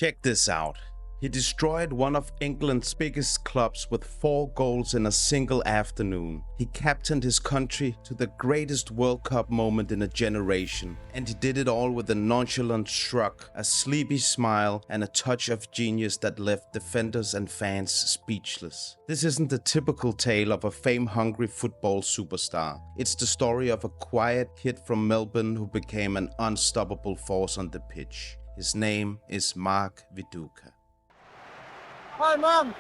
Check this out. He destroyed one of England's biggest clubs with 4 goals in a single afternoon. He captained his country to the greatest World Cup moment in a generation. And he did it all with a nonchalant shrug, a sleepy smile, and a touch of genius that left defenders and fans speechless. This isn't the typical tale of a fame-hungry football superstar. It's the story of a quiet kid from Melbourne who became an unstoppable force on the pitch. His name is Mark Viduka. Hi, Mom!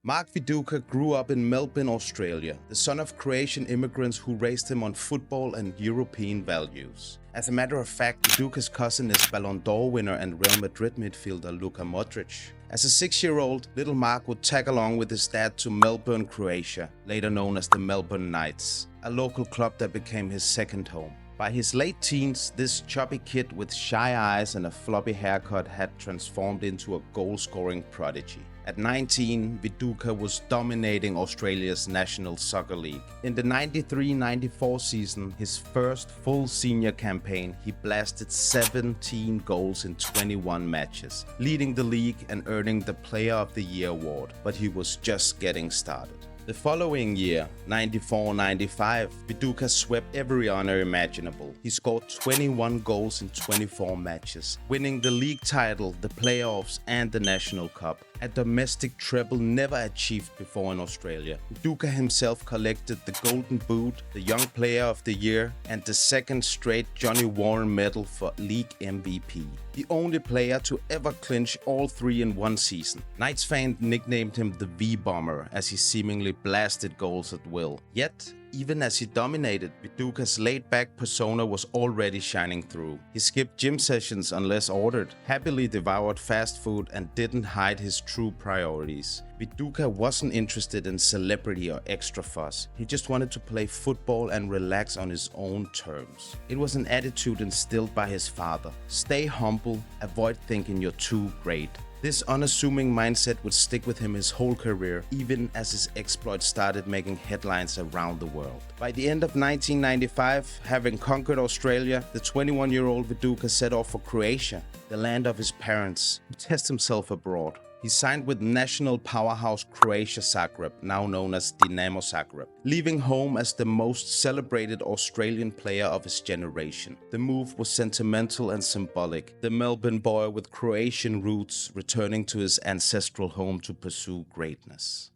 Mark Viduka grew up in Melbourne, Australia, the son of Croatian immigrants who raised him on football and European values. As a matter of fact, Viduka's cousin is Ballon d'Or winner and Real Madrid midfielder Luka Modric. As a 6-year-old, little Mark would tag along with his dad to Melbourne, Croatia, later known as the Melbourne Knights, a local club that became his second home. By his late teens, this chubby kid with shy eyes and a floppy haircut had transformed into a goal-scoring prodigy. At 19, Viduka was dominating Australia's National Soccer League. In the 93-94 season, his first full senior campaign, he blasted 17 goals in 21 matches, leading the league and earning the Player of the Year award. But he was just getting started. The following year, 94-95, Viduka swept every honor imaginable. He scored 21 goals in 24 matches, winning the league title, the playoffs, and the National Cup, a domestic treble never achieved before in Australia. Viduka himself collected the Golden Boot, the Young Player of the Year, and the second straight Johnny Warren medal for League MVP. The only player to ever clinch all 3 in one season. Knights fans nicknamed him the V-Bomber as he seemingly blasted goals at will. Yet, even as he dominated, Viduka's laid-back persona was already shining through. He skipped gym sessions unless ordered, happily devoured fast food, and didn't hide his true priorities. Viduka wasn't interested in celebrity or extra fuss. He just wanted to play football and relax on his own terms. It was an attitude instilled by his father. Stay humble, avoid thinking you're too great. This unassuming mindset would stick with him his whole career, even as his exploits started making headlines around the world. By the end of 1995, having conquered Australia, the 21-year-old Viduka set off for Croatia, the land of his parents, to test himself abroad. He signed with national powerhouse Croatia Zagreb, now known as Dinamo Zagreb, leaving home as the most celebrated Australian player of his generation. The move was sentimental and symbolic, the Melbourne boy with Croatian roots returning to his ancestral home to pursue greatness.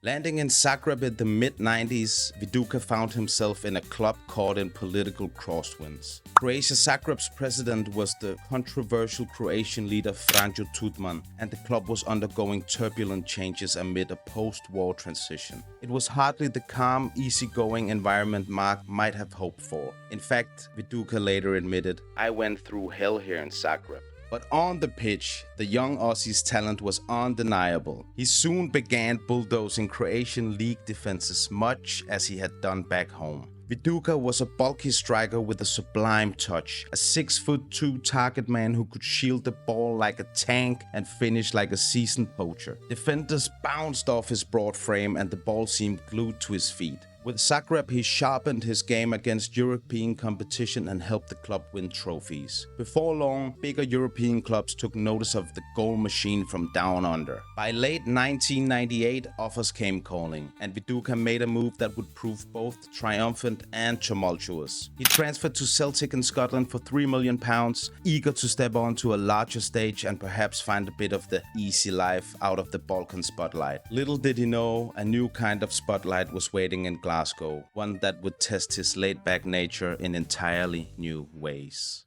Landing in Zagreb in the mid-90s, Viduka found himself in a club caught in political crosswinds. Croatia Zagreb's president was the controversial Croatian leader Franjo Tudman, and the club was undergoing turbulent changes amid a post-war transition. It was hardly the calm, easygoing environment Mark might have hoped for. In fact, Viduka later admitted, "I went through hell here in Zagreb." But on the pitch, the young Aussie's talent was undeniable. He soon began bulldozing Croatian league defenses much as he had done back home. Viduka was a bulky striker with a sublime touch, a 6'2" target man who could shield the ball like a tank and finish like a seasoned poacher. Defenders bounced off his broad frame and the ball seemed glued to his feet. With Zagreb, he sharpened his game against European competition and helped the club win trophies. Before long, bigger European clubs took notice of the goal machine from down under. By late 1998, offers came calling, and Viduka made a move that would prove both triumphant and tumultuous. He transferred to Celtic in Scotland for £3 million, eager to step onto a larger stage and perhaps find a bit of the easy life out of the Balkan spotlight. Little did he know, a new kind of spotlight was waiting in Glasgow, one that would test his laid-back nature in entirely new ways.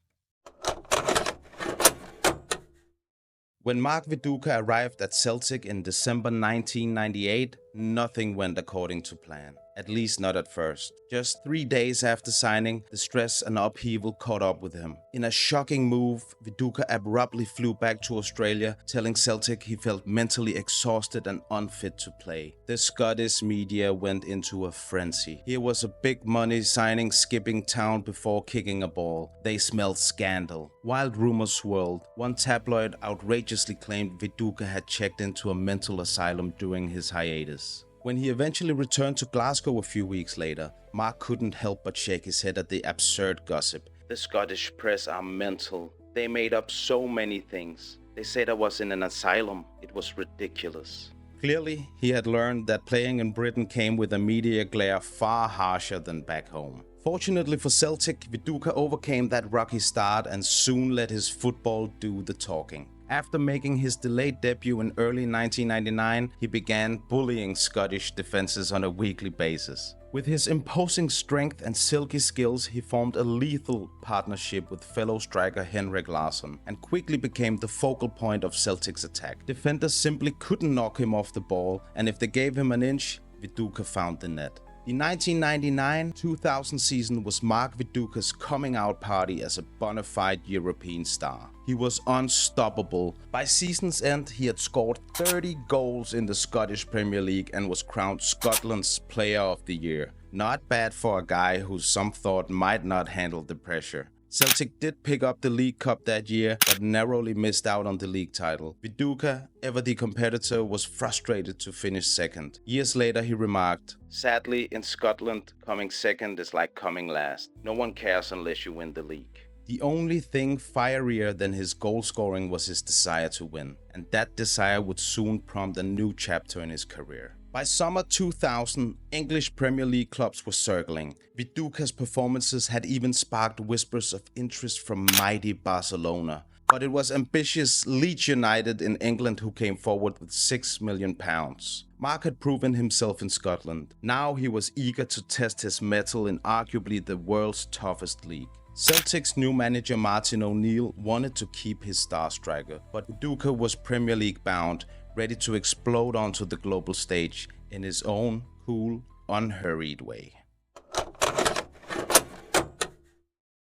When Mark Viduka arrived at Celtic in December 1998, nothing went according to plan. At least not at first. Just 3 days after signing, the stress and upheaval caught up with him. In a shocking move, Viduka abruptly flew back to Australia, telling Celtic he felt mentally exhausted and unfit to play. The Scottish media went into a frenzy. Here was a big money signing skipping town before kicking a ball. They smelled scandal. Wild rumors swirled. One tabloid outrageously claimed Viduka had checked into a mental asylum during his hiatus. When he eventually returned to Glasgow a few weeks later, Mark couldn't help but shake his head at the absurd gossip. The Scottish press are mental. They made up so many things. They said I was in an asylum. It was ridiculous. Clearly, he had learned that playing in Britain came with a media glare far harsher than back home. Fortunately for Celtic, Viduka overcame that rocky start and soon let his football do the talking. After making his delayed debut in early 1999, he began bullying Scottish defenses on a weekly basis. With his imposing strength and silky skills, he formed a lethal partnership with fellow striker Henrik Larsson and quickly became the focal point of Celtic's attack. Defenders simply couldn't knock him off the ball, and if they gave him an inch, Viduka found the net. The 1999-2000 season was Mark Viduka's coming out party as a bona fide European star. He was unstoppable. By season's end, he had scored 30 goals in the Scottish Premier League and was crowned Scotland's Player of the Year. Not bad for a guy who some thought might not handle the pressure. Celtic did pick up the League Cup that year, but narrowly missed out on the league title. Viduka, ever the competitor, was frustrated to finish second. Years later, he remarked, "Sadly, in Scotland, coming second is like coming last. No one cares unless you win the league." The only thing fierier than his goal scoring was his desire to win, and that desire would soon prompt a new chapter in his career. By summer 2000, English Premier League clubs were circling. Viduka's performances had even sparked whispers of interest from mighty Barcelona. But it was ambitious Leeds United in England who came forward with £6 million. Mark had proven himself in Scotland. Now he was eager to test his mettle in arguably the world's toughest league. Celtic's new manager Martin O'Neill wanted to keep his star striker, but Viduka was Premier League bound, ready to explode onto the global stage in his own cool, unhurried way.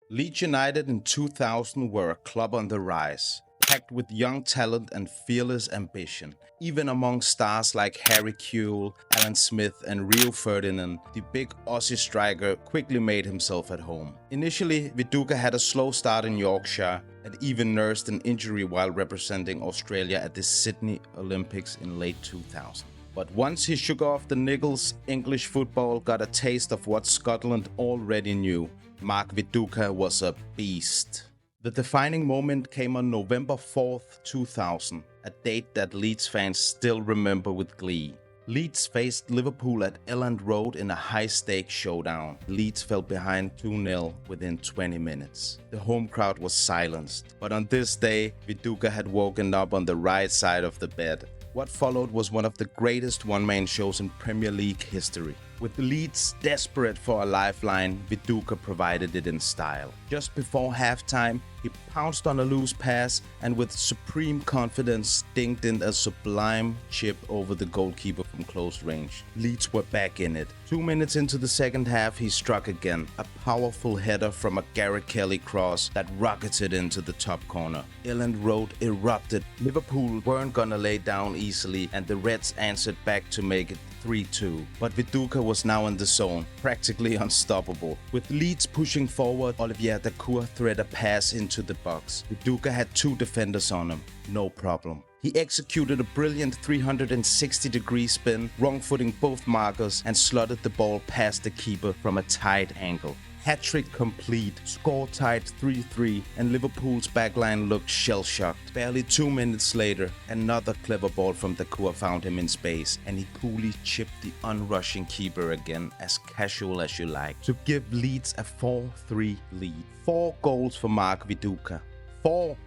Leeds United in 2000 were a club on the rise, packed with young talent and fearless ambition. Even among stars like Harry Kewell, Alan Smith and Rio Ferdinand, the big Aussie striker quickly made himself at home. Initially, Viduka had a slow start in Yorkshire and even nursed an injury while representing Australia at the Sydney Olympics in late 2000. But once he shook off the niggles, English football got a taste of what Scotland already knew. Mark Viduka was a beast. The defining moment came on November 4th, 2000, a date that Leeds fans still remember with glee. Leeds faced Liverpool at Elland Road in a high-stakes showdown. Leeds fell behind 2-0 within 20 minutes. The home crowd was silenced, but on this day, Viduka had woken up on the right side of the bed. What followed was one of the greatest one-man shows in Premier League history. With Leeds desperate for a lifeline, Viduka provided it in style. Just before halftime, he pounced on a loose pass and with supreme confidence dinked in a sublime chip over the goalkeeper from close range. Leeds were back in it. 2 minutes into the second half, he struck again. A powerful header from a Gareth Kelly cross that rocketed into the top corner. Elland Road erupted. Liverpool weren't gonna lay down easily, and the Reds answered back to make it 3-2. But Viduka was now in the zone, practically unstoppable. With Leeds pushing forward, Olivier Dacour threaded a pass into the box. Viduka had 2 defenders on him, no problem. He executed a brilliant 360-degree spin, wrong-footing both markers and slotted the ball past the keeper from a tight angle. Hat-trick complete, score tied 3-3, and Liverpool's backline looked shell-shocked. Barely 2 minutes later, another clever ball from Dacour found him in space, and he coolly chipped the unrushing keeper again, as casual as you like, to give Leeds a 4-3 lead. 4 goals for Mark Viduka. 4!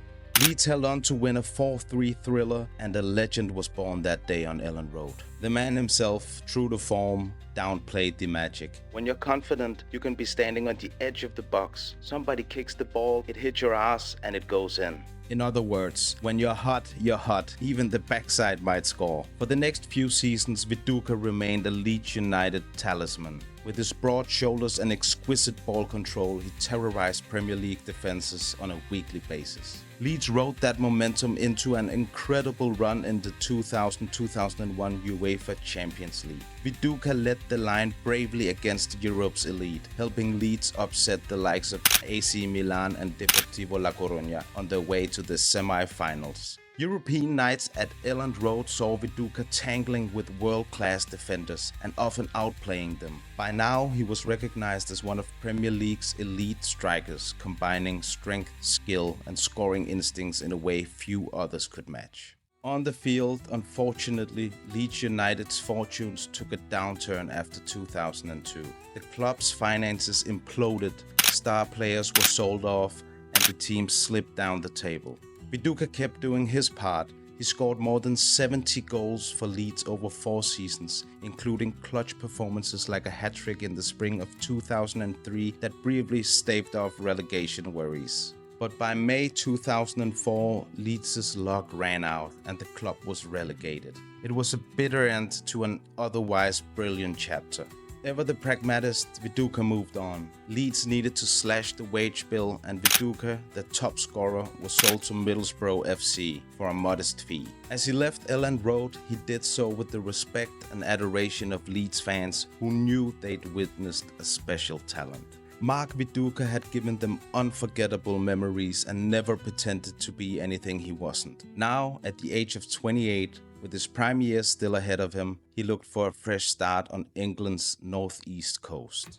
Leeds held on to win a 4-3 thriller, and a legend was born that day on Elland Road. The man himself, true to form, downplayed the magic. When you're confident, you can be standing on the edge of the box. Somebody kicks the ball, it hits your ass, and it goes in. In other words, when you're hot, you're hot. Even the backside might score. For the next few seasons, Viduka remained a Leeds United talisman. With his broad shoulders and exquisite ball control, he terrorized Premier League defenses on a weekly basis. Leeds rode that momentum into an incredible run in the 2000-2001 UEFA Champions League. Viduka led the line bravely against Europe's elite, helping Leeds upset the likes of AC Milan and Deportivo La Coruña on their way to the semi-finals. European nights at Elland Road saw Viduka tangling with world-class defenders and often outplaying them. By now, he was recognized as one of Premier League's elite strikers, combining strength, skill, and scoring instincts in a way few others could match. On the field, unfortunately, Leeds United's fortunes took a downturn after 2002. The club's finances imploded, star players were sold off, and the team slipped down the table. Viduka kept doing his part. He scored more than 70 goals for Leeds over 4 seasons, including clutch performances like a hat-trick in the spring of 2003 that briefly staved off relegation worries. But by May 2004, Leeds' luck ran out and the club was relegated. It was a bitter end to an otherwise brilliant chapter. Ever the pragmatist, Viduka moved on. Leeds needed to slash the wage bill, and Viduka, the top scorer, was sold to Middlesbrough FC for a modest fee. As he left Elland Road, he did so with the respect and adoration of Leeds fans who knew they'd witnessed a special talent. Mark Viduka had given them unforgettable memories and never pretended to be anything he wasn't. Now, at the age of 28, with his prime years still ahead of him, he looked for a fresh start on England's northeast coast.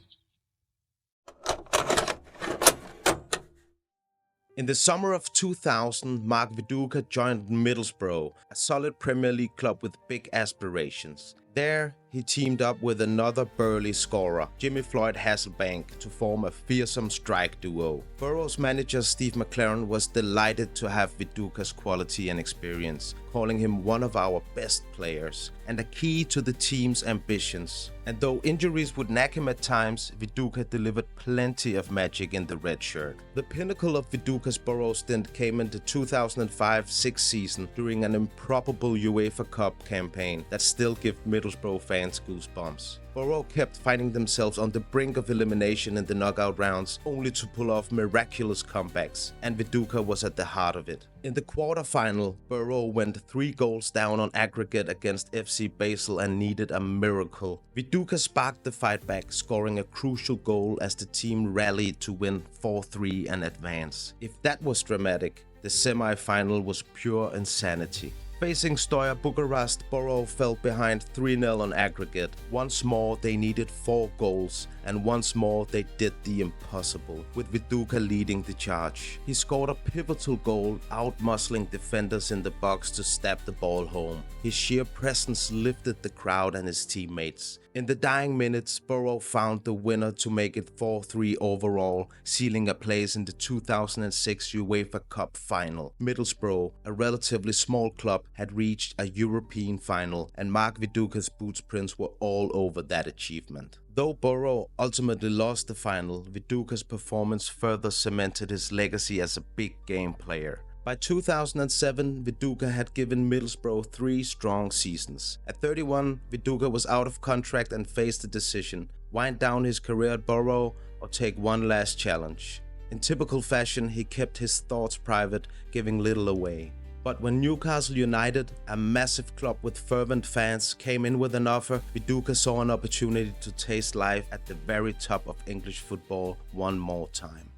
In the summer of 2000, Mark Viduka joined Middlesbrough, a solid Premier League club with big aspirations. There, he teamed up with another burly scorer, Jimmy Floyd Hasselbank, to form a fearsome strike duo. Borough's manager Steve McLaren was delighted to have Viduka's quality and experience, calling him one of our best players and a key to the team's ambitions. And though injuries would nag him at times, Viduka delivered plenty of magic in the red shirt. The pinnacle of Viduka's Borough stint came in the 2005-06 season during an improbable UEFA Cup campaign that still gives Middlesbrough fans goosebumps. Borough kept finding themselves on the brink of elimination in the knockout rounds, only to pull off miraculous comebacks, and Viduka was at the heart of it. In the quarter-final, Borough went 3 goals down on aggregate against FC Basel and needed a miracle. Viduka sparked the fight back, scoring a crucial goal as the team rallied to win 4-3 and advance. If that was dramatic, the semi-final was pure insanity. Facing Steaua Bucharest, Borough fell behind 3-0 on aggregate. Once more, they needed 4 goals, and once more they did the impossible, with Viduka leading the charge. He scored a pivotal goal, out-muscling defenders in the box to stab the ball home. His sheer presence lifted the crowd and his teammates. In the dying minutes, Borough found the winner to make it 4-3 overall, sealing a place in the 2006 UEFA Cup final. Middlesbrough, a relatively small club, had reached a European final, and Mark Viduka's bootprints were all over that achievement. Though Borough ultimately lost the final, Viduka's performance further cemented his legacy as a big game player. By 2007, Viduka had given Middlesbrough 3 strong seasons. At 31, Viduka was out of contract and faced the decision: wind down his career at Borough or take one last challenge. In typical fashion, he kept his thoughts private, giving little away. But when Newcastle United, a massive club with fervent fans, came in with an offer, Viduka saw an opportunity to taste life at the very top of English football one more time.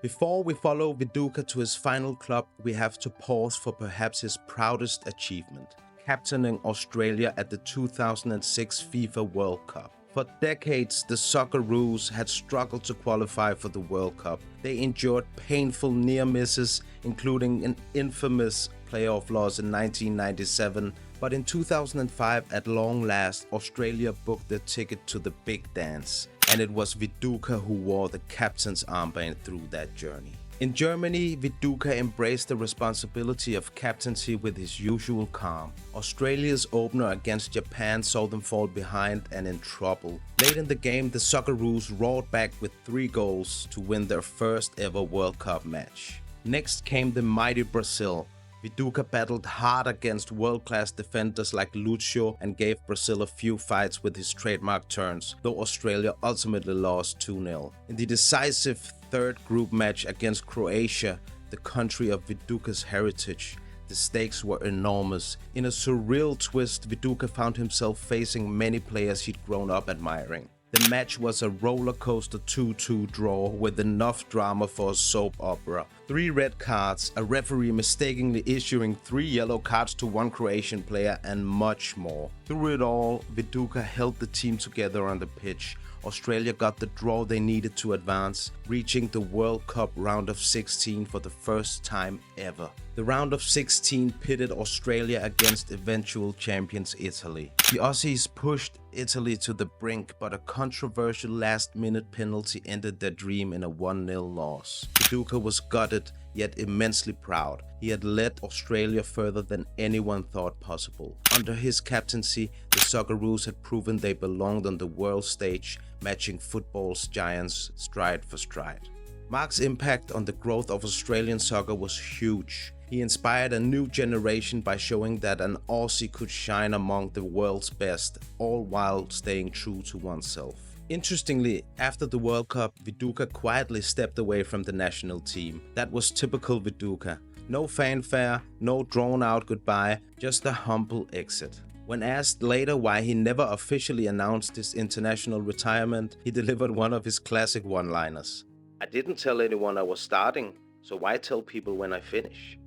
Before we follow Viduka to his final club, we have to pause for perhaps his proudest achievement: captaining Australia at the 2006 FIFA World Cup. For decades, the Socceroos had struggled to qualify for the World Cup. They endured painful near misses, including an infamous playoff loss in 1997. But in 2005, at long last, Australia booked their ticket to the big dance. And it was Viduka who wore the captain's armband through that journey. In Germany, Viduka embraced the responsibility of captaincy with his usual calm. Australia's opener against Japan saw them fall behind and in trouble. Late in the game, the Socceroos roared back with 3 goals to win their first ever World Cup match. Next came the mighty Brazil. Viduka battled hard against world-class defenders like Lucio and gave Brazil a few fights with his trademark turns, though Australia ultimately lost 2-0. In the decisive third group match against Croatia, the country of Viduka's heritage, the stakes were enormous. In a surreal twist, Viduka found himself facing many players he'd grown up admiring. The match was a roller coaster 2-2 draw with enough drama for a soap opera. 3 red cards, a referee mistakenly issuing 3 yellow cards to 1 Croatian player, and much more. Through it all, Viduka held the team together on the pitch. Australia got the draw they needed to advance, reaching the World Cup round of 16 for the first time ever. The round of 16 pitted Australia against eventual champions Italy. The Aussies pushed Italy to the brink, but a controversial last-minute penalty ended their dream in a 1-0 loss. Viduka was gutted, yet immensely proud. He had led Australia further than anyone thought possible. Under his captaincy, the Socceroos had proven they belonged on the world stage, matching football's giants stride for stride. Mark's impact on the growth of Australian soccer was huge. He inspired a new generation by showing that an Aussie could shine among the world's best, all while staying true to oneself. Interestingly, after the World Cup, Viduka quietly stepped away from the national team. That was typical Viduka. No fanfare, no drawn-out goodbye, just a humble exit. When asked later why he never officially announced his international retirement, he delivered one of his classic one-liners. "I didn't tell anyone I was starting, so why tell people when I finish?"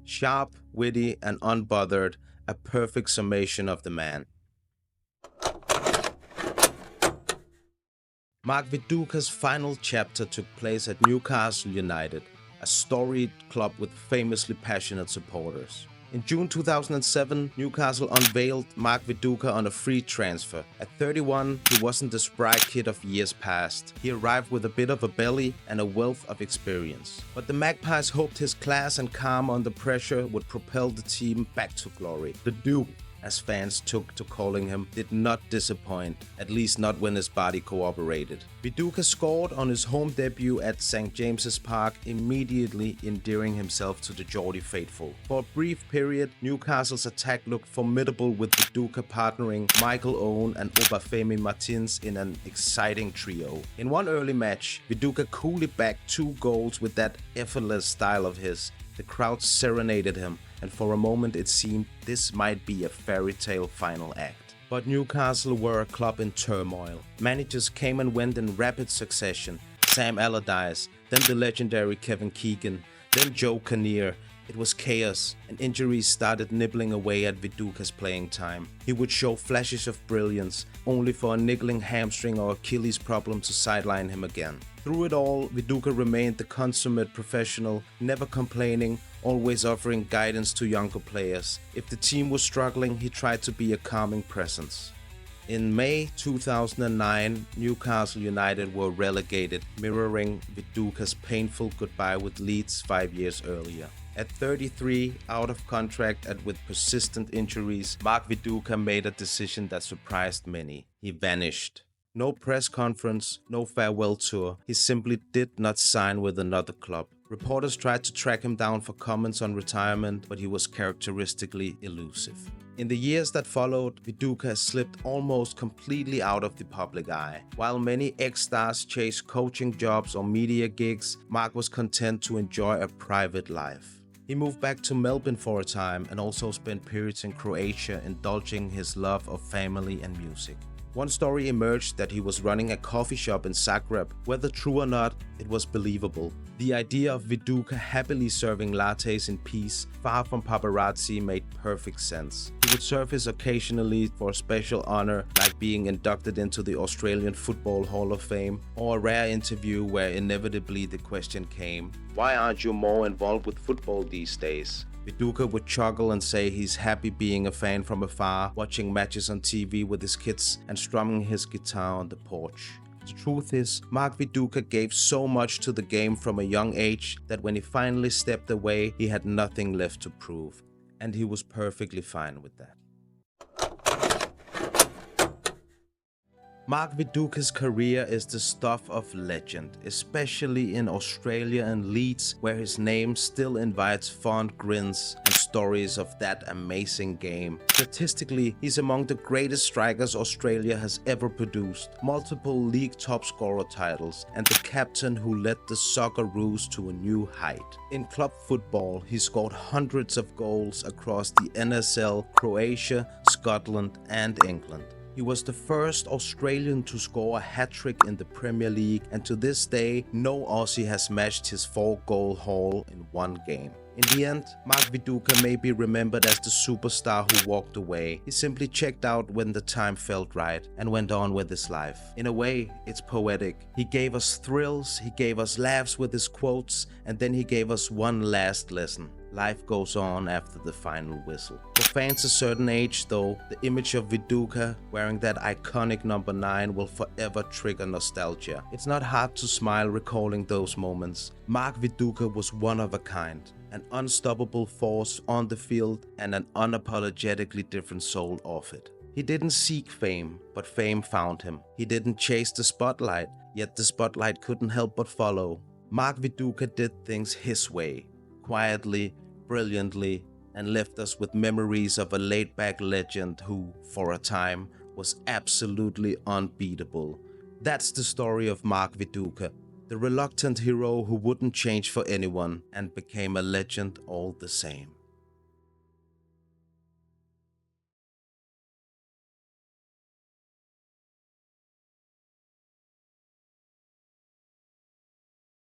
Sharp, witty, and unbothered, a perfect summation of the man. Mark Viduka's final chapter took place at Newcastle United, a storied club with famously passionate supporters. In June 2007, Newcastle unveiled Mark Viduka on a free transfer. At 31, he wasn't the spry kid of years past. He arrived with a bit of a belly and a wealth of experience. But the Magpies hoped his class and calm under pressure would propel the team back to glory. The Duke, as fans took to calling him, did not disappoint, at least not when his body cooperated. Viduka scored on his home debut at St. James's Park, immediately endearing himself to the Geordie faithful. For a brief period, Newcastle's attack looked formidable, with Viduka partnering Michael Owen and Obafemi Martins in an exciting trio. In one early match, Viduka coolly bagged 2 goals with that effortless style of his. The crowd serenaded him, and for a moment it seemed this might be a fairy tale final act. But Newcastle were a club in turmoil. Managers came and went in rapid succession. Sam Allardyce, then the legendary Kevin Keegan, then Joe Kinnear. It was chaos, and injuries started nibbling away at Viduka's playing time. He would show flashes of brilliance, only for a niggling hamstring or Achilles problem to sideline him again. Through it all, Viduka remained the consummate professional, never complaining, always offering guidance to younger players. If the team was struggling, he tried to be a calming presence. In May 2009, Newcastle United were relegated, mirroring Viduka's painful goodbye with Leeds 5 years earlier. At 33, out of contract and with persistent injuries, Mark Viduka made a decision that surprised many. He vanished. No press conference, no farewell tour. He simply did not sign with another club. Reporters tried to track him down for comments on retirement, but he was characteristically elusive. In the years that followed, Viduka slipped almost completely out of the public eye. While many ex-stars chased coaching jobs or media gigs, Mark was content to enjoy a private life. He moved back to Melbourne for a time and also spent periods in Croatia, indulging his love of family and music. One story emerged that he was running a coffee shop in Zagreb. Whether true or not, it was believable. The idea of Viduka happily serving lattes in peace, far from paparazzi, made perfect sense. He would surface occasionally for a special honor, like being inducted into the Australian Football Hall of Fame, or a rare interview where inevitably the question came, "Why aren't you more involved with football these days?" Viduka would chuckle and say he's happy being a fan from afar, watching matches on TV with his kids and strumming his guitar on the porch. The truth is, Mark Viduka gave so much to the game from a young age that when he finally stepped away, he had nothing left to prove. And he was perfectly fine with that. Mark Viduka's career is the stuff of legend, especially in Australia and Leeds, where his name still invites fond grins and stories of that amazing game. Statistically, he's among the greatest strikers Australia has ever produced, multiple league top scorer titles, and the captain who led the Socceroos to a new height. In club football, he scored hundreds of goals across the NSL, Croatia, Scotland, and England. He was the first Australian to score a hat-trick in the Premier League, and to this day, no Aussie has matched his 4-goal haul in one game. In the end, Mark Viduka may be remembered as the superstar who walked away. He simply checked out when the time felt right and went on with his life. In a way, it's poetic. He gave us thrills, he gave us laughs with his quotes, and then he gave us one last lesson. Life goes on after the final whistle. For fans a certain age though, the image of Viduka wearing that iconic number 9 will forever trigger nostalgia. It's not hard to smile recalling those moments. Mark Viduka was one of a kind. An unstoppable force on the field and an unapologetically different soul off it. He didn't seek fame, but fame found him. He didn't chase the spotlight, yet the spotlight couldn't help but follow. Mark Viduka did things his way, quietly, brilliantly, and left us with memories of a laid-back legend who, for a time, was absolutely unbeatable. That's the story of Mark Viduka, the reluctant hero who wouldn't change for anyone and became a legend all the same.